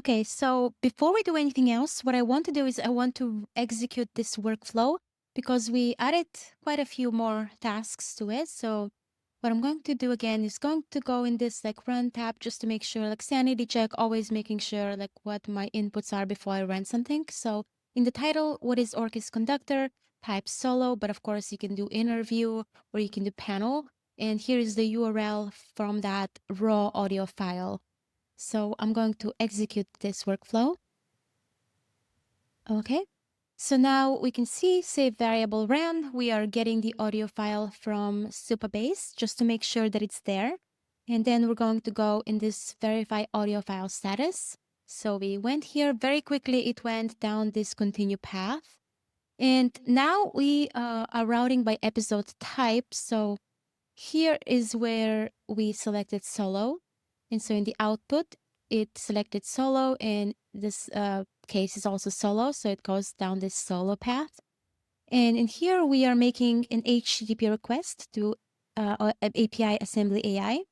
Okay, so before we do anything else, what I want to do is I want to execute this workflow because we added quite a few more tasks to it. So what I'm going to do again is going to go in this like run tab just to make sure, like sanity check, always making sure like what my inputs are before I run something. So in the title, what is Orkes Conductor? Type solo, but of course you can do interview or you can do panel. And here is the URL from that raw audio file. So I'm going to execute this workflow. Okay. So now we can see save variable ran. We are getting the audio file from Supabase just to make sure that it's there. And then we're going to go in this verify audio file status. So we went here very quickly. It went down this continue path. And now we are routing by episode type. So here is where we selected solo. And so in the output, it selected solo, and this case is also solo, so it goes down this solo path. And in here, we are making an HTTP request to API Assembly AI.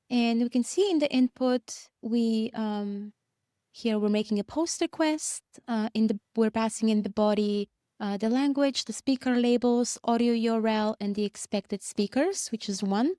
And we can see in the input, here we're making a post request. We're passing in the body the language, the speaker labels, audio URL, and the expected speakers, which is one.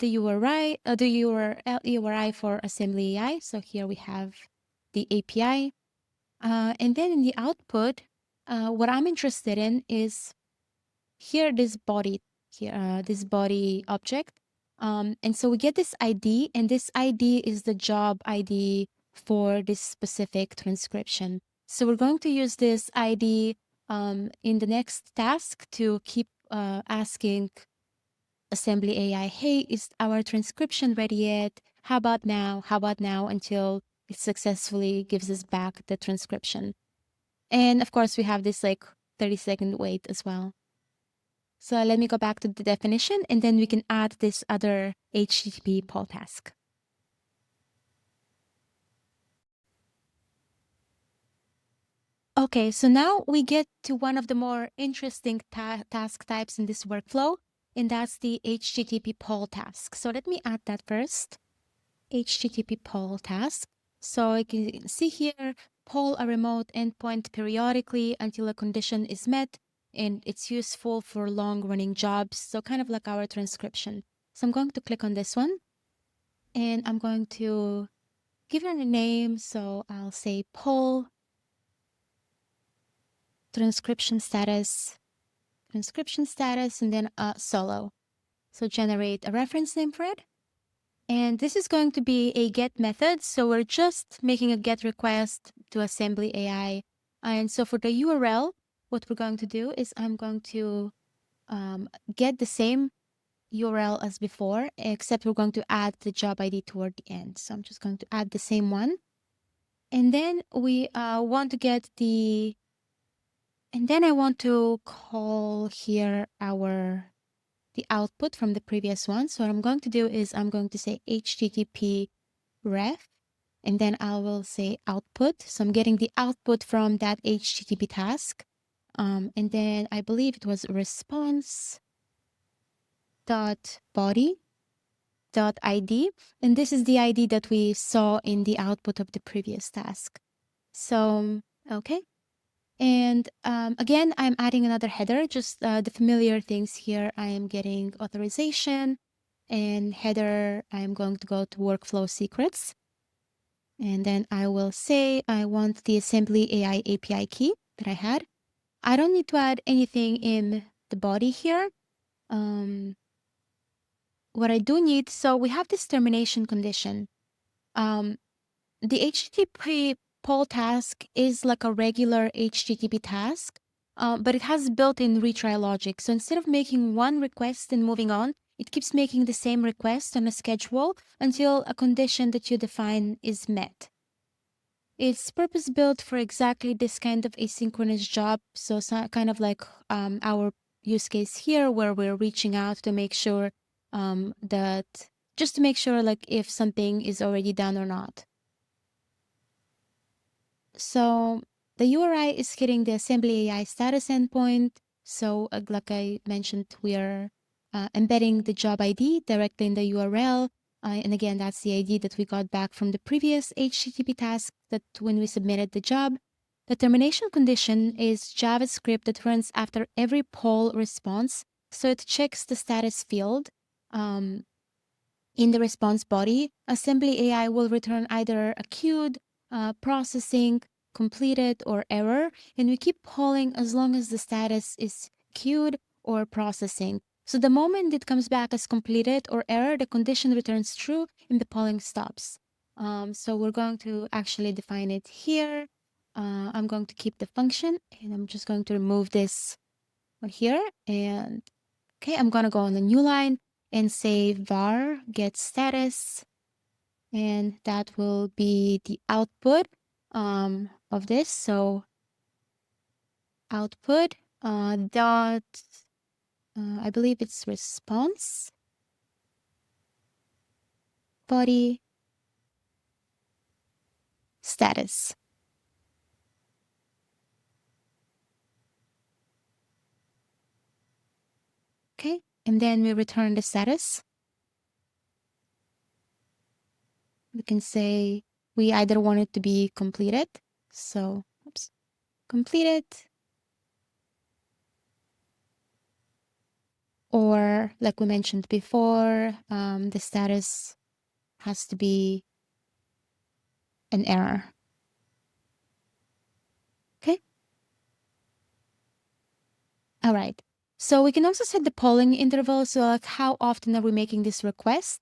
The URI for Assembly AI. So here we have the API. And then in the output, what I'm interested in is here this body this body object. And so we get this ID, and this ID is the job ID for this specific transcription. So we're going to use this ID in the next task to keep asking Assembly AI, hey, is our transcription ready yet? How about now? How about now? Until it successfully gives us back the transcription. And of course, we have this like 30-second wait as well. So let me go back to the definition, and then we can add this other HTTP poll task. Okay, so now we get to one of the more interesting task types in this workflow, and that's the HTTP poll task. So let me add that first. HTTP poll task. So you can see here, poll a remote endpoint periodically until a condition is met, and it's useful for long-running jobs, so kind of like our transcription. So I'm going to click on this one, and I'm going to give it a name. So I'll say poll transcription status, and then solo. So generate a reference name for it. And this is going to be a get method. So we're just making a get request to Assembly AI. And so for the URL, what we're going to do is I'm going to get the same URL as before, except we're going to add the job ID toward the end. So I'm just going to add the same one. And then we want to get the, and then I want to call here the output from the previous one. So what I'm going to do is I'm going to say HTTP ref, and then I will say output. So I'm getting the output from that HTTP task. And then I believe it was response dot body dot ID. And this is the ID that we saw in the output of the previous task. So, okay. And again, I'm adding another header, just the familiar things here. I am getting authorization, and header, I'm going to go to workflow secrets. And then I will say I want the Assembly AI API key that I had. I don't need to add anything in the body here. What I do need, so we have this termination condition. The HTTP poll task is like a regular HTTP task, but it has built-in retry logic. So instead of making one request and moving on, it keeps making the same request on a schedule until a condition that you define is met. It's purpose-built for exactly this kind of asynchronous job. So kind of like our use case here, where we're reaching out to make sure just to make sure like if something is already done or not. So the URI is hitting the Assembly AI status endpoint. So like I mentioned, we are embedding the job ID directly in the URL. And again, that's the ID that we got back from the previous HTTP task that when we submitted the job. The termination condition is JavaScript that runs after every poll response. So it checks the status field in the response body. Assembly AI will return either a queued, processing, completed, or error. And we keep polling as long as the status is queued or processing. So the moment it comes back as completed or error, the condition returns true and the polling stops. So we're going to actually define it here. I'm going to keep the function and I'm just going to remove this one here. And okay, I'm going to go on the new line and say var get status. And that will be the output of this. So output dot, I believe it's response body status. Okay, and then we return the status. We can say we either want it to be completed. So, oops, completed. Or like we mentioned before, the status has to be an error. Okay. All right. So we can also set the polling interval. So like how often are we making this request?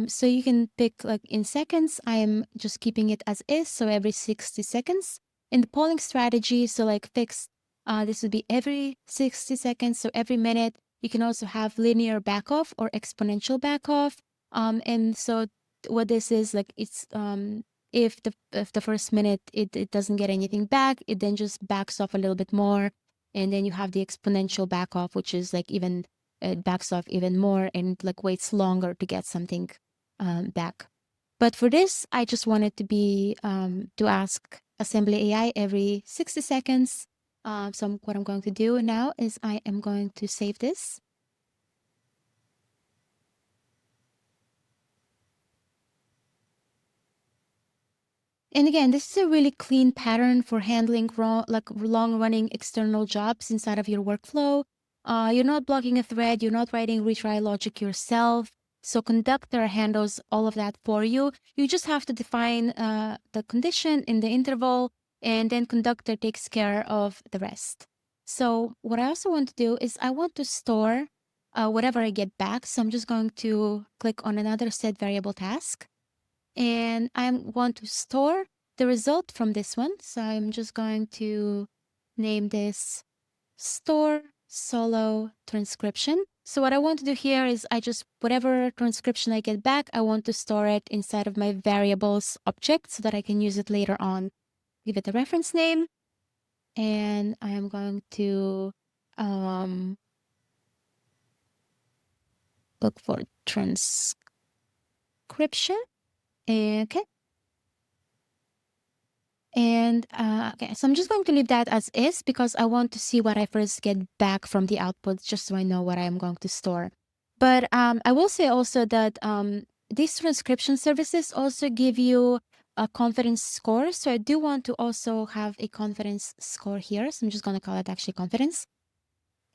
So you can pick like in seconds. I am just keeping it as is. So every 60 seconds. In the polling strategy, so like fixed, this would be every 60 seconds. So every minute. You can also have linear backoff or exponential backoff. And so what this is like, it's if the first minute it doesn't get anything back, it then just backs off a little bit more. And then you have the exponential back off, which is like even it backs off even more and like waits longer to get something back. But for this, I just wanted to be to ask assembly AI every 60 seconds. So what I'm going to do now is I am going to save this. And again, this is a really clean pattern for handling long-running external jobs inside of your workflow. You're not blocking a thread. You're not writing retry logic yourself. So Conductor handles all of that for you. You just have to define the condition in the interval, and then Conductor takes care of the rest. So what I also want to do is I want to store whatever I get back. So I'm just going to click on another set variable task. And I want to store the result from this one. So I'm just going to name this store solo transcription. So what I want to do here is whatever transcription I get back, I want to store it inside of my variables object so that I can use it later on. Give it a reference name. And I am going to look for transcription. Okay. And okay, so I'm just going to leave that as is because I want to see what I first get back from the output just so I know what I am going to store. But I will say also that these transcription services also give you a confidence score. So I do want to also have a confidence score here. So I'm just going to call it actually confidence.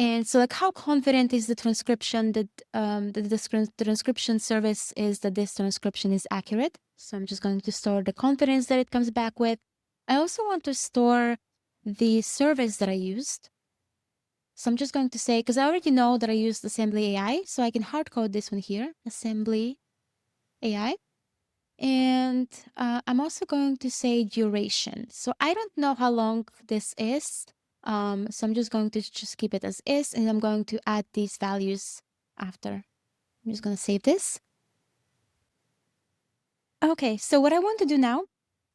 And so like how confident is the transcription that the transcription service is that this transcription is accurate. So I'm just going to store the confidence that it comes back with. I also want to store the service that I used. So I'm just going to say, because I already know that I used assembly AI, so I can hard code this one here, assembly AI. And I'm also going to say duration. So I don't know how long this is. So I'm just going to just keep it as is, and I'm going to add these values after. I'm just going to save this. Okay, so what I want to do now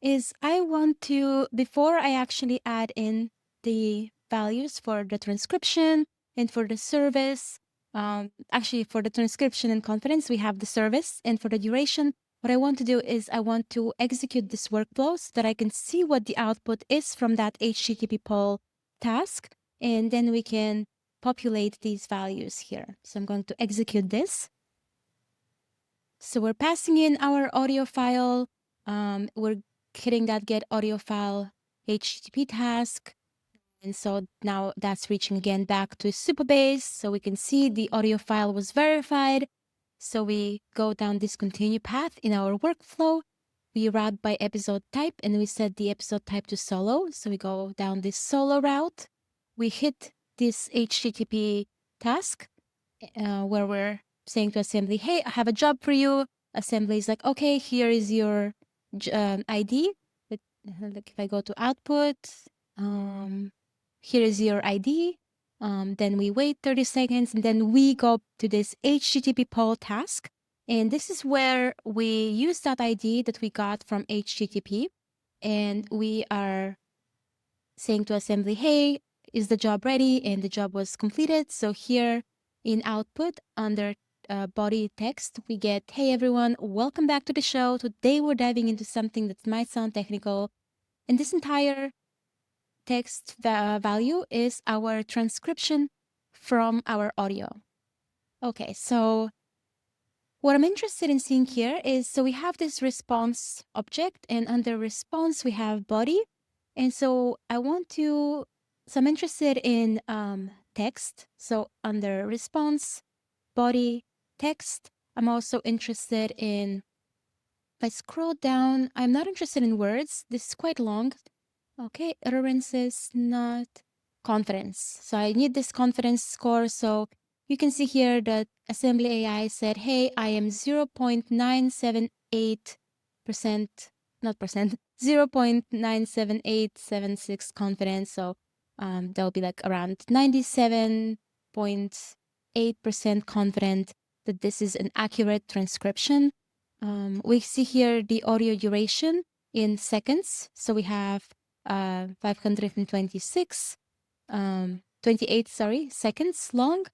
is I want to, before I actually add in the values for the transcription and for the service, actually for the transcription and confidence, we have the service, and for the duration, what I want to do is I want to execute this workflow so that I can see what the output is from that HTTP poll task, and then we can populate these values here. So I'm going to execute this. So we're passing in our audio file. We're hitting that get audio file HTTP task. And so now that's reaching again back to Supabase. So we can see the audio file was verified. So we go down this continue path in our workflow. We route by episode type and we set the episode type to solo. So we go down this solo route. We hit this HTTP task where we're saying to assembly, hey, I have a job for you. Assembly is like, okay, here is your ID. Like if I go to output, here is your ID. Then we wait 30 seconds and then we go to this HTTP poll task. And this is where we use that ID that we got from HTTP. And we are saying to assembly, hey, is the job ready? And the job was completed. So here in output under body text, we get, hey everyone, welcome back to the show. Today we're diving into something that might sound technical. And this entire text value is our transcription from our audio. Okay, so what I'm interested in seeing here is, so we have this response object and under response we have body. And so I'm interested in text. So under response, body, text, I'm also interested in, if I scroll down, I'm not interested in words. This is quite long. Okay, utterances, not confidence. So I need this confidence score. So you can see here that Assembly AI said, hey, I am 0.978%, not percent, 0.97876 confidence. So that'll be like around 97.8% confident that this is an accurate transcription. We see here the audio duration in seconds. So we have 526, 28, seconds long.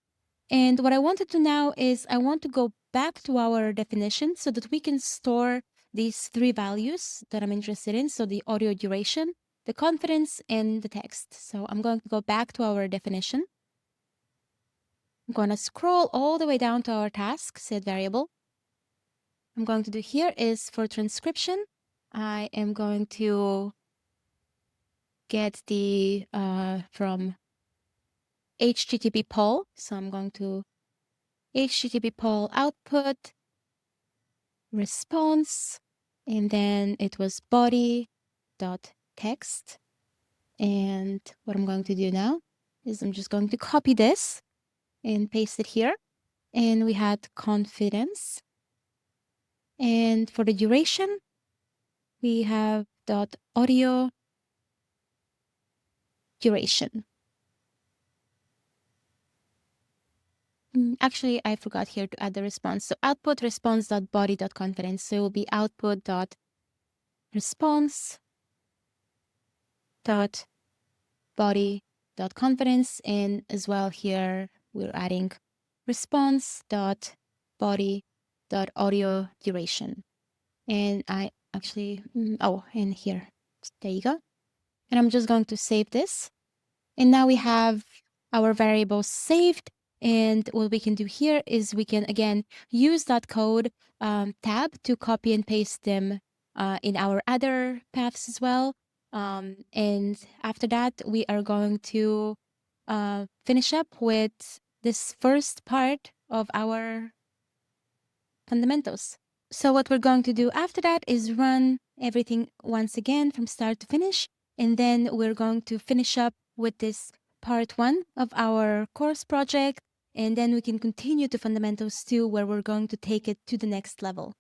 And what I want to do now is I want to go back to our definition so that we can store these three values that I'm interested in. So the audio duration, the confidence, and the text. So I'm going to go back to our definition. I'm going to scroll all the way down to our task, set variable. I'm going to do here is for transcription, I am going to get the from HTTP poll. So I'm going to HTTP poll output response, and then it was body.text. And what I'm going to do now is I'm just going to copy this and paste it here. And we had confidence. And for the duration, we have dot audio duration. Actually, I forgot here to add the response. So output response.body.confidence. So it will be output.response.body.confidence. And as well here, we're adding response.body.audio duration. And I actually, and here, there you go. And I'm just going to save this. And now we have our variables saved. And what we can do here is we can, again, use that code tab to copy and paste them in our other paths as well. And after that, we are going to finish up with this first part of our fundamentals. So what we're going to do after that is run everything once again from start to finish. And then we're going to finish up with this part 1 of our course project. And then we can continue to fundamentals 2, where we're going to take it to the next level.